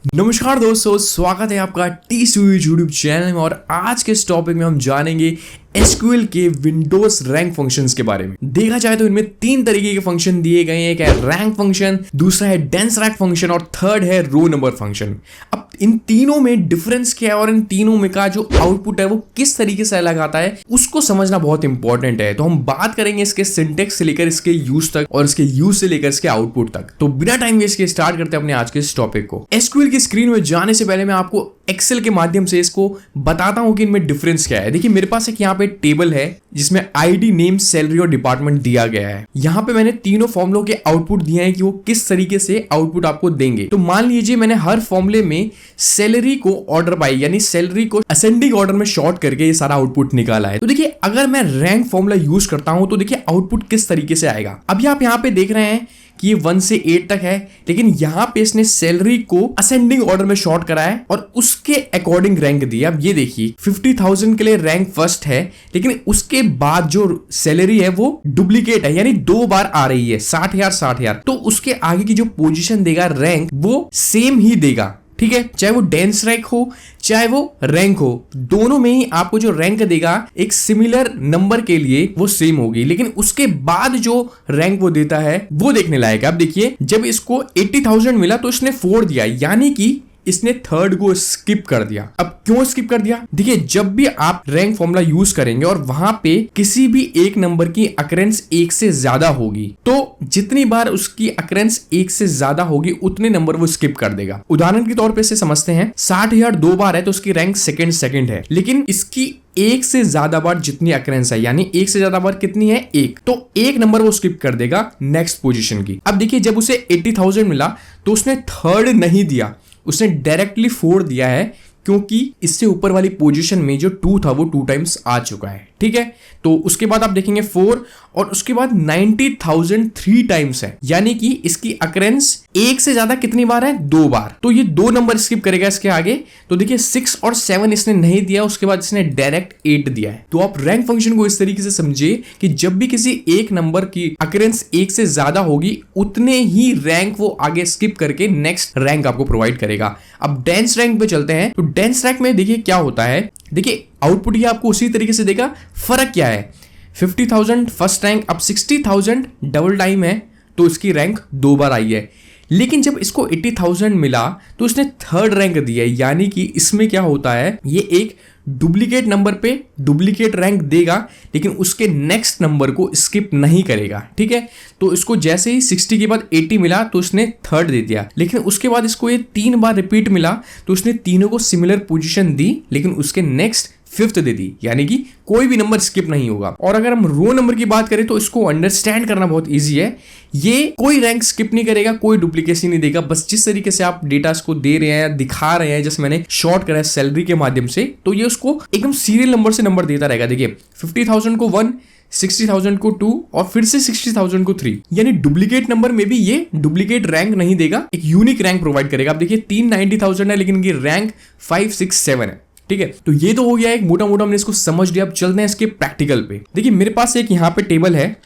नमस्कार दोस्तों, स्वागत है आपका टी स्टूडियो यूट्यूब चैनल में। और आज के इस टॉपिक में हम जानेंगे एसक्यूएल के विंडोज रैंक फंक्शंस के बारे में। देखा जाए तो इनमें तीन तरीके के फंक्शन दिए गए हैं। एक है रैंक फंक्शन, दूसरा है डेंस रैंक फंक्शन और थर्ड है रो नंबर फंक्शन। अब इन तीनों में डिफरेंस क्या है और इन तीनों में का जो आउटपुट है वो किस तरीके से अलग आता है उसको समझना बहुत इंपॉर्टेंट है। तो हम बात करेंगे इसके सिंटेक्स से लेकर इसके यूज तक और इसके यूज से लेकर इसके आउटपुट तक। तो बिना टाइम वेस्ट के स्टार्ट करते हैं अपने आज के इस टॉपिक को। एसक्यूएल की स्क्रीन में जाने से पहले मैं आपको एक्सेल के माध्यम से इसको बताता हूं कि इनमें डिफरेंस क्या है। देखिए, मेरे पास एक यहाँ पे टेबल है जिसमें आईडी, नेम, सैलरी और डिपार्टमेंट दिया गया है। यहाँ पे मैंने तीनों फॉर्मूलों के आउटपुट दिए हैं कि वो किस तरीके से आउटपुट आपको देंगे। तो मान लीजिए मैंने हर फॉर्मूले में सैलरी को ऑर्डर बाय यानी सैलरी को असेंडिंग ऑर्डर में शॉर्ट करके ये सारा आउटपुट निकाला है। तो देखिए, अगर मैं रैंक फॉर्मूला यूज करता हूं तो देखिए आउटपुट किस तरीके से आएगा। अभी आप यहाँ पे देख रहे हैं कि ये 1 से 8 तक है, लेकिन यहां पे इसने सैलरी को असेंडिंग ऑर्डर में शॉर्ट करा है और उसके अकॉर्डिंग रैंक दिया। अब ये देखिए 50,000 के लिए रैंक फर्स्ट है, लेकिन उसके बाद जो सैलरी है वो डुप्लीकेट है यानी 2 बार आ रही है 60,000। तो उसके आगे की जो पोजीशन देगा रैंक वो सेम ही देगा। ठीक है, चाहे वो डेंस रैंक हो चाहे वो रैंक हो, दोनों में ही आपको जो रैंक देगा एक सिमिलर नंबर के लिए वो सेम होगी, लेकिन उसके बाद जो रैंक वो देता है वो देखने लायक है। अब देखिए, जब इसको 80,000 मिला तो इसने 4 दिया यानी कि इसने थर्ड को स्किप कर दिया। अब क्यों स्किप कर दिया? देखिए, जब भी आप रैंक फॉर्मूला यूज करेंगे और वहां पे किसी भी एक नंबर की अकरेंस 1 से ज्यादा होगी तो जितनी बार उसकी अकरेंस 1 से ज्यादा होगी उतने नंबर वो स्किप कर देगा। उदाहरण के तौर पे इसे समझते हैं, 60,000 2 बार है तो उसकी रैंक सेकंड है, लेकिन इसकी 1 से ज्यादा बार जितनी अकरेंस है यानी 1 से ज्यादा बार कितनी है 1, तो 1 नंबर वो स्किप कर देगा नेक्स्ट पोजीशन की। अब देखिए, जब उसे 80,000 मिला तो उसने थर्ड नहीं दिया, उसने डायरेक्टली 4 दिया है क्योंकि इससे ऊपर वाली पोजीशन में जो 2 था वो 2 टाइम्स आ चुका है। ठीक है, तो उसके बाद आप देखेंगे 4 और उसके बाद 90,000 3 टाइम्स है यानी कि इसकी अकरेंस 1 से ज्यादा कितनी बार है 2 बार, तो ये 2 नंबर स्किप करेगा इसके आगे। तो देखिए 6 और 7 इसने नहीं दिया, उसके बाद इसने डायरेक्ट 8 दिया है। तो आप रैंक फंक्शन को इस तरीके से समझिए कि जब भी किसी एक नंबर की अकरेंस 1 से ज्यादा होगी उतने ही रैंक वो आगे स्किप करके नेक्स्ट रैंक आपको प्रोवाइड करेगा। अब डेंस रैंक पे चलते हैं। तो डेंस रैंक में देखिए क्या होता है, देखिए आउटपुट ये आपको उसी तरीके से देगा। फर्क क्या है, 50,000 फर्स्ट रैंक, अब 60,000 डबल टाइम है तो इसकी रैंक 2 बार आई है, लेकिन जब इसको 80,000 मिला तो इसने थर्ड रैंक दिया है यानी कि इसमें क्या होता है, ये एक डुप्लीकेट नंबर पे डुप्लीकेट रैंक देगा लेकिन उसके नेक्स्ट नंबर को स्किप नहीं करेगा। ठीक है, तो इसको जैसे ही 60 के बाद 80 मिला तो उसने थर्ड दे दिया, लेकिन उसके बाद इसको ये 3 बार रिपीट मिला तो उसने तीनों को सिमिलर पोजीशन दी लेकिन उसके नेक्स्ट 5th दे दी यानी कि कोई भी नंबर स्किप नहीं होगा। और अगर हम रो नंबर की बात करें तो इसको अंडरस्टैंड करना बहुत इजी है। ये कोई रैंक स्किप नहीं करेगा, कोई डुप्लीकेशन नहीं देगा, बस जिस तरीके से आप डेटा को दे रहे हैं दिखा रहे हैं, जैसे मैंने शॉर्ट करा है सैलरी के माध्यम से, तो ये उसको एकदम सीरियल नंबर से नंबर देता रहेगा। देखिए 50,000 को 1, 60,000 को 2 और फिर से 60,000 को 3, यानी डुप्लीकेट नंबर में भी ये डुप्लीकेट रैंक नहीं देगा, एक यूनिक रैंक प्रोवाइड करेगा। आप देखिए 3 90,000 है लेकिन इनकी रैंक 5, 6, 7 है। ठीक है, तो ये तो हो गया एक मोटा मोटा हमने इसको समझ लिया। अब चलते हैं इसके प्रैक्टिकल पे। देखिए मेरे पास एक यहाँ पे टेबल है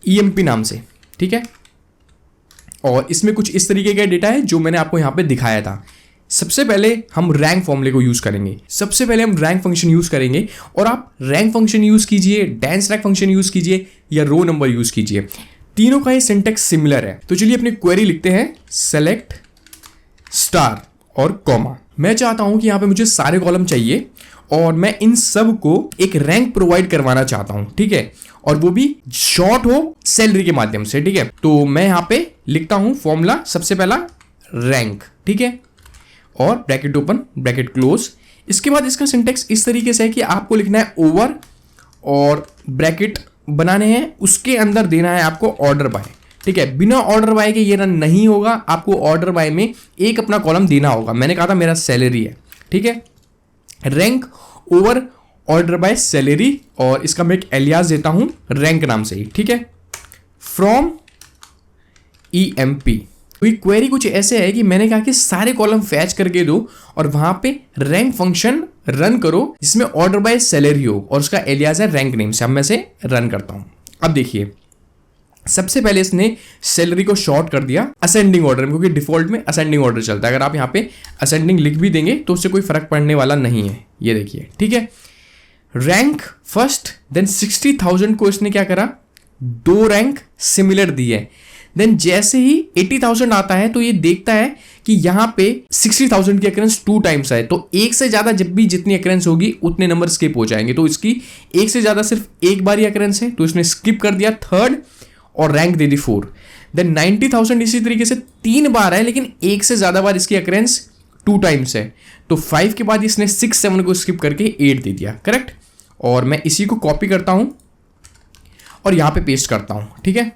EMP नाम से, ठीक है, और इसमें कुछ इस तरीके का डेटा है जो मैंने आपको यहाँ पे दिखाया था। सबसे पहले हम रैंक फॉर्मूले को यूज करेंगे, सबसे पहले हम रैंक फंक्शन यूज करेंगे और आप रैंक फंक्शन यूज कीजिए, डेंस रैंक फंक्शन यूज कीजिए या रो नंबर यूज कीजिए, तीनों का ये सिंटेक्स सिमिलर है। तो चलिए अपनी क्वेरी लिखते हैं, सेलेक्ट स्टार और कॉमा। मैं चाहता हूं कि यहां पे मुझे सारे कॉलम चाहिए और मैं इन सब को एक रैंक प्रोवाइड करवाना चाहता हूं। ठीक है, और वो भी शॉर्ट हो सैलरी के माध्यम से। ठीक है, तो मैं यहां पे लिखता हूं फॉर्मूला, सबसे पहला रैंक, ठीक है, और ब्रैकेट ओपन ब्रैकेट क्लोज। इसके बाद इसका सिंटेक्स इस तरीके से है कि आपको लिखना है ओवर और ब्रैकेट बनाने हैं, उसके अंदर देना है आपको ऑर्डर बाय। ठीक है, बिना ऑर्डर बाय के ये रन नहीं होगा, आपको ऑर्डर बाय में एक अपना कॉलम देना होगा। मैंने कहा था मेरा सैलरी है। ठीक है, rank over order by salary, और इसका मैं एक एलियास देता हूं रैंक नाम से ही। ठीक है, फ्रॉम EMP। तो ये क्वेरी कुछ ऐसे है कि मैंने कहा कि सारे कॉलम फैच करके दो और वहां पे रैंक फंक्शन रन करो जिसमें ऑर्डर बाय सैलरी हो और उसका एलियास है रैंक नेम से। अब मैं से रन करता हूं। अब देखिए सबसे पहले इसने सैलरी को शॉर्ट कर दिया असेंडिंग ऑर्डर में, क्योंकि डिफॉल्ट में असेंडिंग ऑर्डर चलता है। अगर आप यहाँ पे असेंडिंग लिख भी देंगे तो उससे कोई फर्क पड़ने वाला नहीं है। ये देखिए, ठीक है। रैंक फर्स्ट, देन 60,000 को इसने क्या करा, 2 रैंक सिमिलर दिए। देन जैसे ही 80,000 आता है तो ये देखता है कि यहाँ पे 60,000 की अकरेंस 2 टाइम्स है, तो एक से ज्यादा जब भी जितनी अकरेंस होगी उतने नंबर स्किप हो जाएंगे। तो इसकी एक से ज्यादा सिर्फ एक बार ही अकरेंस है, तो इसने स्किप कर दिया 3rd और रैंक दे दी 4। देन 90,000 इसी तरीके से 3 बार है, लेकिन एक से ज्यादा बार इसकी अकरेंस 2 टाइम्स है, तो 5 के बाद इसने 6, 7 को स्किप करके 8 दे दिया। करेक्ट। और मैं इसी को कॉपी करता हूं और यहां पे पेस्ट करता हूं, ठीक है।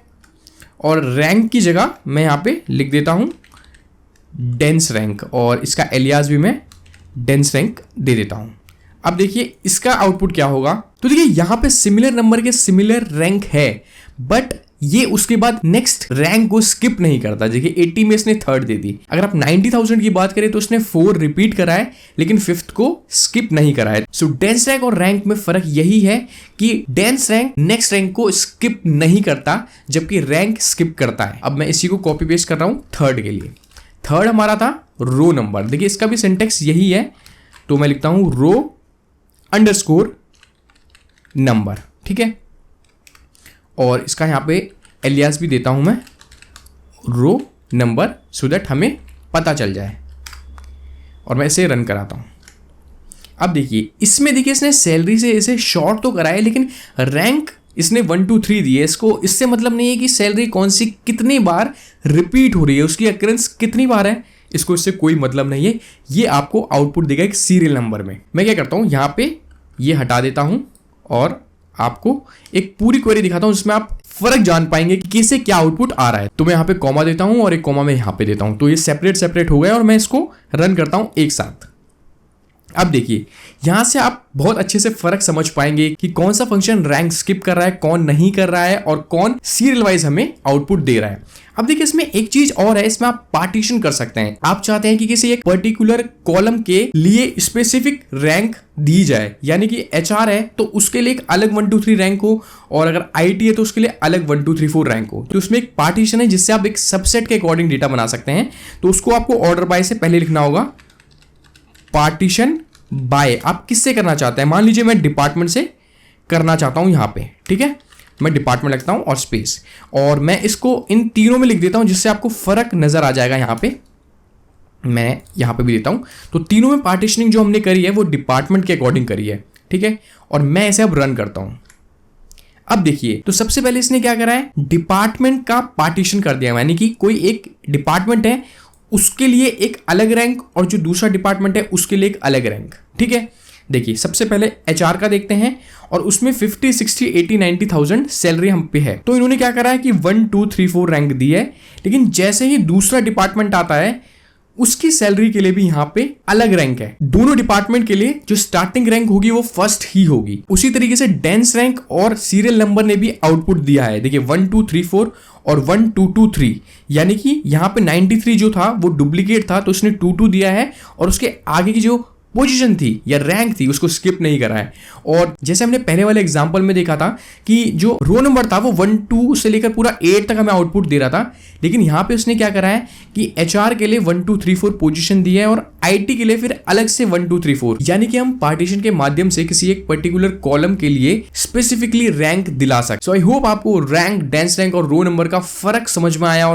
और रैंक की जगह मैं यहां पे लिख देता हूं डेंस रैंक, और इसका एलियास भी मैं डेंस रैंक दे देता हूं। अब देखिए इसका आउटपुट क्या होगा। तो देखिए यहां पे सिमिलर नंबर के सिमिलर रैंक है, बट ये उसके बाद नेक्स्ट रैंक को स्किप नहीं करता। देखिए 80 में इसने 3rd दे दी। अगर आप 90,000 की बात करें तो उसने 4 रिपीट करा है, लेकिन 5th को स्किप नहीं करा है। सो डेंस रैंक और रैंक में फर्क यही है कि डेंस रैंक नेक्स्ट रैंक को स्किप नहीं करता, जबकि रैंक स्किप करता है। अब मैं इसी को कॉपी पेस्ट कर रहा हूं 3rd के लिए। 3rd हमारा था रो नंबर। देखिए इसका भी सिंटेक्स यही है, तो मैं लिखता हूं रो अंडरस्कोर नंबर, ठीक है। और इसका यहां पे एलियास भी देता हूं मैं रो नंबर, सो दैट हमें पता चल जाए। और मैं इसे रन कराता हूं। अब देखिए इसमें, देखिए इसने सैलरी से इसे शॉर्ट तो कराया, लेकिन रैंक इसने 1 2 3 दिए। इसको इससे मतलब नहीं है कि सैलरी कौन सी कितनी बार रिपीट हो रही है, उसकी अकरेंस कितनी बार है, इसको इससे कोई मतलब नहीं है। ये आपको आउटपुट देगा एक सीरियल नंबर में। मैं क्या करता हूं, यहां पे ये हटा देता हूं और आपको एक पूरी क्वेरी दिखाता हूं जिसमें आप फर्क जान पाएंगे कि किससे क्या आउटपुट आ रहा है। तो मैं यहां पे कॉमा देता हूं और एक कॉमा मैं यहां पे देता हूं, तो ये सेपरेट हो गया और मैं इसको रन करता हूं एक साथ। अब देखिए यहां से आप बहुत अच्छे से फर्क समझ पाएंगे कि कौन सा फंक्शन रैंक स्किप कर रहा है, कौन नहीं कर रहा है, और कौन सीरियल वाइज हमें आउटपुट दे रहा है। अब देखिए इसमें एक चीज और है, इसमें आप पार्टीशन कर सकते हैं। आप चाहते हैं कि किसी एक पर्टिकुलर कॉलम के लिए स्पेसिफिक रैंक दी जाए, यानी कि HR है तो उसके लिए एक अलग 1 2 3 रैंक हो, और अगर IT है तो उसके लिए अलग 1 2 3 4 रैंक हो। तो उसमें एक पार्टीशन है जिससे आप एक सबसेट के अकॉर्डिंग डेटा बना सकते हैं। तो उसको आपको ऑर्डर बाय से पहले लिखना होगा, पार्टीशन बाय। आप किससे करना चाहते हैं, मान लीजिए मैं डिपार्टमेंट से करना चाहता हूं यहां पे, ठीक है। मैं डिपार्टमेंट लिखता हूं और स्पेस, और मैं इसको इन तीनों में लिख देता हूं जिससे आपको फर्क नजर आ जाएगा। यहां पे मैं यहां पे भी देता हूं, तो तीनों में पार्टीशनिंग जो हमने करी है वो डिपार्टमेंट के अकॉर्डिंग करी है, ठीक है। और मैं इसे अब रन करता हूं। अब देखिए तो सबसे पहले इसने क्या करा है, डिपार्टमेंट का पार्टीशन कर दिया, यानी कि कोई एक डिपार्टमेंट है उसके लिए एक अलग रैंक और जो दूसरा डिपार्टमेंट है उसके लिए एक अलग रैंक, ठीक है। देखिए सबसे पहले HR का देखते हैं, और उसमें 50 60 80 90,000 सैलरी हम पे है। तो इन्होंने क्या करा है कि 1 2 3 4 रैंक दी है, लेकिन जैसे ही दूसरा डिपार्टमेंट आता है उसकी सैलरी के लिए भी यहाँ पे अलग रैंक है। दोनों डिपार्टमेंट के लिए जो स्टार्टिंग रैंक होगी वो फर्स्ट ही होगी। उसी तरीके से डेंस रैंक और सीरियल नंबर ने भी आउटपुट दिया है। देखिए 1 2 3 4 और 1 2 2 3, यानी कि यहाँ पे 93 जो था वो डुप्लीकेट था, तो उसने 2 2 दिया है, और उसके आगे की जो पोजीशन थी या रैंक थी उसको स्किप नहीं करा है। और जैसे हमने पहले वाले एग्जांपल में देखा था कि जो रो नंबर था वो 1 2 से लेकर पूरा 8 तक हमें आउटपुट दे रहा था, लेकिन यहाँ पे उसने क्या करा है कि HR के लिए 1 2 3 4 पोजीशन दी है, और IT के लिए फिर अलग से 1 2 3 4, यानी कि हम पार्टीशन के माध्यम से किसी एक पर्टिकुलर कॉलम के लिए स्पेसिफिकली रैंक दिला सकते। सो आई होप आपको रैंक, डेंस रैंक और रो नंबर का फर्क समझ में आया।